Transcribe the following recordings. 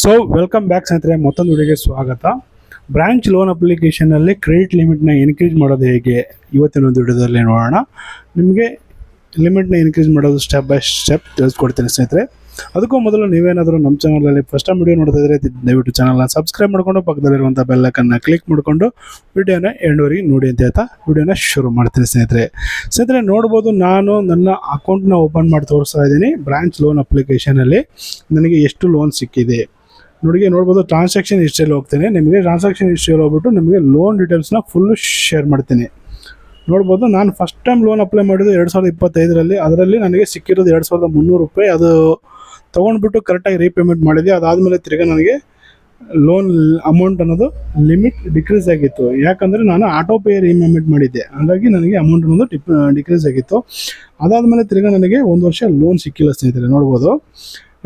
So welcome back ಸ್ನೇಹಿತರೆ, ಮತ್ತೊಂದು ವಿಡಿಯೋಗೆ ಸ್ವಾಗತ. ಬ್ರಾಂಚ್ ಲೋನ್ ಅಪ್ಲಿಕೇಶನಲ್ಲಿ ಕ್ರೆಡಿಟ್ ಲಿಮಿಟ್ನ ಇನ್ಕ್ರೀಸ್ ಮಾಡೋದು ಹೇಗೆ ಇವತ್ತಿನ ಒಂದು ವಿಡಿಯೋದಲ್ಲಿ ನೋಡೋಣ. ನಿಮಗೆ ಲಿಮಿಟ್ನ ಇನ್ಕ್ರೀಸ್ ಮಾಡೋದು ಸ್ಟೆಪ್ ಬೈ ಸ್ಟೆಪ್ ತಿಳಿಸ್ಕೊಡ್ತೀನಿ ಸ್ನೇಹಿತರೆ. ಅದಕ್ಕೂ ಮೊದಲು ನೀವೇನಾದರೂ ನಮ್ಮ ಚಾನಲಲ್ಲಿ ಫಸ್ಟ್ ಟೈಮ್ ವಿಡಿಯೋ ನೋಡ್ತಾ ಇದ್ದರೆ ದಯವಿಟ್ಟು ಚಾನಲ್ನ ಸಬ್ಸ್ಕ್ರೈಬ್ ಮಾಡಿಕೊಂಡು ಪಕ್ಕದಲ್ಲಿರುವಂಥ ಬೆಲ್ಲೈಕನ್ನ ಕ್ಲಿಕ್ ಮಾಡಿಕೊಂಡು ವಿಡಿಯೋನ ಎಂಡ್ವರೆಗೆ ನೋಡಿ ಅಂತ ಹೇಳ್ತಾ ವಿಡಿಯೋನ ಶುರು ಮಾಡ್ತೀನಿ ಸ್ನೇಹಿತರೆ. ನೋಡ್ಬೋದು, ನಾನು ನನ್ನ ಅಕೌಂಟ್ನ ಓಪನ್ ಮಾಡಿ ತೋರಿಸ್ತಾ ಇದ್ದೀನಿ. ಬ್ರಾಂಚ್ ಲೋನ್ ಅಪ್ಲಿಕೇಶನಲ್ಲಿ ನನಗೆ ಎಷ್ಟು ಲೋನ್ ಸಿಕ್ಕಿದೆ ನೋಡ್ಬೋದು. ಟ್ರಾನ್ಸಾಕ್ಷನ್ ಹಿಸ್ಟ್ರಿಯಲ್ಲಿ ಹೋಗ್ತೀನಿ. ನಿಮಗೆ ಟ್ರಾನ್ಸಾಕ್ಷನ್ ಹಿಸ್ಟ್ರಿಯಲ್ಲಿ ಹೋಗ್ಬಿಟ್ಟು ನಿಮಗೆ ಲೋನ್ ಡೀಟೇಲ್ಸ್ನ ಫುಲ್ಲು ಶೇರ್ ಮಾಡ್ತೀನಿ. ನೋಡ್ಬೋದು, ನಾನು ಫಸ್ಟ್ ಟೈಮ್ ಲೋನ್ ಅಪ್ಲೈ ಮಾಡಿದ್ದು 2025ರಲ್ಲಿ. ಅದರಲ್ಲಿ ನನಗೆ ಸಿಕ್ಕಿರೋದು 2300 ರೂಪಾಯಿ. ಅದು ತೊಗೊಂಡ್ಬಿಟ್ಟು ಕರೆಕ್ಟಾಗಿ ರೀಪೇಮೆಂಟ್ ಮಾಡಿದೆ. ಅದಾದಮೇಲೆ ತಿರ್ಗಿ ನನಗೆ ಲೋನ್ ಅಮೌಂಟ್ ಅನ್ನೋದು ಲಿಮಿಟ್ ಡಿಕ್ರೀಸ್ ಆಗಿತ್ತು. ಯಾಕಂದರೆ ನಾನು ಆಟೋ ಪೇ ರೀಪೇಮೆಂಟ್ ಮಾಡಿದ್ದೆ, ಹಾಗಾಗಿ ನನಗೆ ಅಮೌಂಟ್ ಅನ್ನೋದು ಡಿಕ್ರೀಸ್ ಆಗಿತ್ತು. ಅದಾದಮೇಲೆ ತಿರ್ಗಿ ನನಗೆ 1 ವರ್ಷ ಲೋನ್ ಸಿಕ್ಕಿಲ್ಲ ಸ್ನೇಹಿತರೆ. ನೋಡ್ಬೋದು,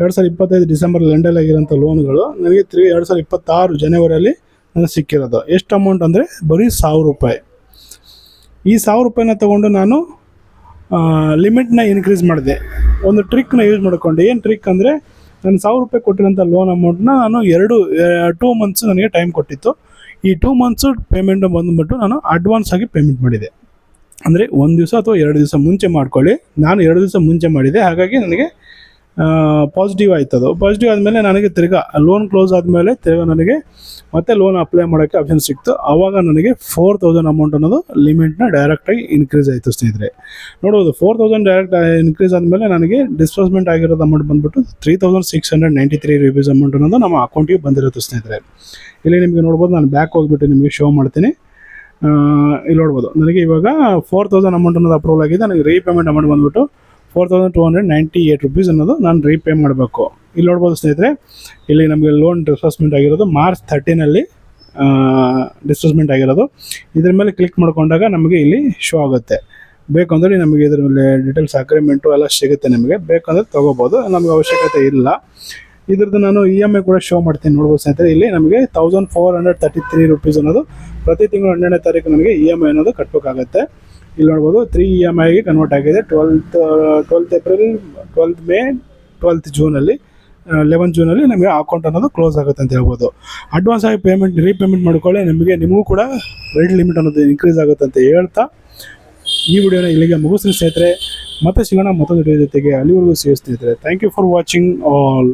2025 ಡಿಸೆಂಬರ್ ಲೆಂಡಲ್ ಆಗಿರೋಂಥ ಲೋನ್ಗಳು ನನಗೆ ತಿರ್ಗಿ 2026 ಜನವರಿಯಲ್ಲಿ ನನಗೆ ಸಿಕ್ಕಿರೋದು. ಎಷ್ಟು ಅಮೌಂಟ್ ಅಂದರೆ ಬರೀ 1000 ರೂಪಾಯಿ. ಈ 1000 ರೂಪಾಯಿನ ತೊಗೊಂಡು ನಾನು ಲಿಮಿಟ್ನ ಇನ್ಕ್ರೀಸ್ ಮಾಡಿದೆ. ಒಂದು ಟ್ರಿಕ್ನ ಯೂಸ್ ಮಾಡಿಕೊಂಡು. ಏನು ಟ್ರಿಕ್ ಅಂದರೆ, ನಾನು 1000 ರೂಪಾಯಿ ಕೊಟ್ಟಿರೋಂಥ ಲೋನ್ ಅಮೌಂಟ್ನ ನಾನು 2 ಮಂತ್ಸ್ ನನಗೆ ಟೈಮ್ ಕೊಟ್ಟಿತ್ತು. ಈ 2 ಮಂತ್ಸು ಪೇಮೆಂಟ್ ಬಂದುಬಿಟ್ಟು ನಾನು ಅಡ್ವಾನ್ಸ್ ಆಗಿ ಪೇಮೆಂಟ್ ಮಾಡಿದೆ. ಅಂದರೆ 1 ದಿವಸ ಅಥವಾ 2 ದಿವಸ ಮುಂಚೆ ಮಾಡ್ಕೊಳ್ಳಿ. ನಾನು 2 ದಿವಸ ಮುಂಚೆ ಮಾಡಿದೆ, ಹಾಗಾಗಿ ನನಗೆ ಪಾಸಿಟಿವ್ ಆಯ್ತು. ಅದು ಪಾಸಿಟಿವ್ ಆದಮೇಲೆ ನನಗೆ ತಿರ್ಗಾ ಲೋನ್ ಕ್ಲೋಸ್ ಆದಮೇಲೆ ತಿರ್ಗಾ ನನಗೆ ಮತ್ತೆ ಲೋನ್ ಅಪ್ಲೈ ಮಾಡೋಕ್ಕೆ ಆಪ್ಷನ್ ಸಿಕ್ತು. ಆವಾಗ ನನಗೆ 4000 ಅಮೌಂಟ್ ಅನ್ನೋದು ಲಿಮಿಟ್ನ ಡೈರೆಕ್ಟಾಗಿ ಇನ್ಕ್ರೀಸ್ ಆಯಿತು ಸ್ನೇಹಿತರೆ. ನೋಡ್ಬೋದು, 4000 ಡೈರೆಕ್ಟ್ ಇನ್ಕ್ರೀಸ್ ಆದಮೇಲೆ ನನಗೆ ಡಿಸ್ಬರ್ಸ್ಮೆಂಟ್ ಆಗಿರೋದು ಅಮೌಂಟ್ ಬಂದುಬಿಟ್ಟು 3693 ರೂಪೀಸ್ ಅಮೌಂಟ್ ಅನ್ನೋದು ನಮ್ಮ ಅಕೌಂಟಿಗೆ ಬಂದಿರುತ್ತೆ ಸ್ನೇಹಿತರೆ. ಇಲ್ಲಿ ನಿಮಗೆ ನೋಡ್ಬೋದು, ನಾನು ಬ್ಯಾಕ್ ಹೋಗಿಬಿಟ್ಟು ನಿಮಗೆ ಶೋ ಮಾಡ್ತೀನಿ. ಇಲ್ಲಿ ನೋಡ್ಬೋದು, ನನಗೆ ಇವಾಗ 4000 ಅಮೌಂಟ್ ಅನ್ನೋದು ಅಪ್ರೂವಲ್ ಆಗಿದೆ. ನನಗೆ ರೀಪೇಮೆಂಟ್ ಅಮೌಂಟ್ ಬಂದುಬಿಟ್ಟು 4298 ರೂಪೀಸ್ ಅನ್ನೋದು ನಾನು ರೀಪೇ ಮಾಡಬೇಕು. ಇಲ್ಲಿ ನೋಡ್ಬೋದು ಸ್ನೇಹಿತರೆ, ಇಲ್ಲಿ ನಮಗೆ ಲೋನ್ ಡಿಸ್ಬರ್ಸ್ಮೆಂಟ್ ಆಗಿರೋದು ಮಾರ್ಚ್ 13ನಲ್ಲಿ ಡಿಸ್ಬರ್ಸ್ಮೆಂಟ್ ಆಗಿರೋದು. ಇದ್ರ ಮೇಲೆ ಕ್ಲಿಕ್ ಮಾಡ್ಕೊಂಡಾಗ ನಮಗೆ ಇಲ್ಲಿ ಶೋ ಆಗುತ್ತೆ. ಬೇಕಂದರೆ ನಮಗೆ ಇದ್ರ ಮೇಲೆ ಡೀಟೇಲ್ಸ್ ಅಗ್ರಿಮೆಂಟು ಎಲ್ಲ ಸಿಗುತ್ತೆ. ನಿಮಗೆ ಬೇಕಂದರೆ ತೊಗೋಬೋದು, ನಮಗೆ ಅವಶ್ಯಕತೆ ಇಲ್ಲ. ಇದ್ರದ್ದು ನಾನು EMI ಕೂಡ ಶೋ ಮಾಡ್ತೀನಿ. ನೋಡ್ಬೋದು ಸ್ನೇಹಿತರೆ, ಇಲ್ಲಿ ನಮಗೆ 1433 ರೂಪೀಸ್ ಅನ್ನೋದು ಪ್ರತಿ ತಿಂಗಳು 12ನೇ ತಾರೀಕು ನನಗೆ EMI ಅನ್ನೋದು ಕಟ್ಟಬೇಕಾಗತ್ತೆ. ಇಲ್ಲಿ ನೋಡ್ಬೋದು, 3 EMIಗೆ ಕನ್ವರ್ಟ್ ಆಗಿದೆ. 12th April, 12th May, 12th ಜೂನಲ್ಲಿ, 11th ಜೂನಲ್ಲಿ ನಮಗೆ ಅಕೌಂಟ್ ಅನ್ನೋದು ಕ್ಲೋಸ್ ಆಗುತ್ತೆ ಅಂತ ಹೇಳ್ಬೋದು. ಅಡ್ವಾನ್ಸ್ ಆಗಿ ರೀಪೇಮೆಂಟ್ ಮಾಡ್ಕೊಳ್ಳಿ. ನಿಮಗೂ ಕೂಡ ಕ್ರೆಡಿಟ್ ಲಿಮಿಟ್ ಅನ್ನೋದು ಇನ್ಕ್ರೀಸ್ ಆಗುತ್ತೆ ಅಂತ ಹೇಳ್ತಾ ಈ ವಿಡಿಯೋನ ಇಲ್ಲಿಗೆ ಮುಗಿಸ್ತೀನಿ ಸ್ನೇಹಿತರೆ. ಮತ್ತೆ ಸಿಗೋಣ ಮತ್ತೊಂದು ವಿಡಿಯೋ ಜೊತೆಗೆ. ಅಲ್ಲಿವರೆಗೂ ಸಿಗೋ ಸ್ನೇಹಿತರೆ. Thank you for watching all.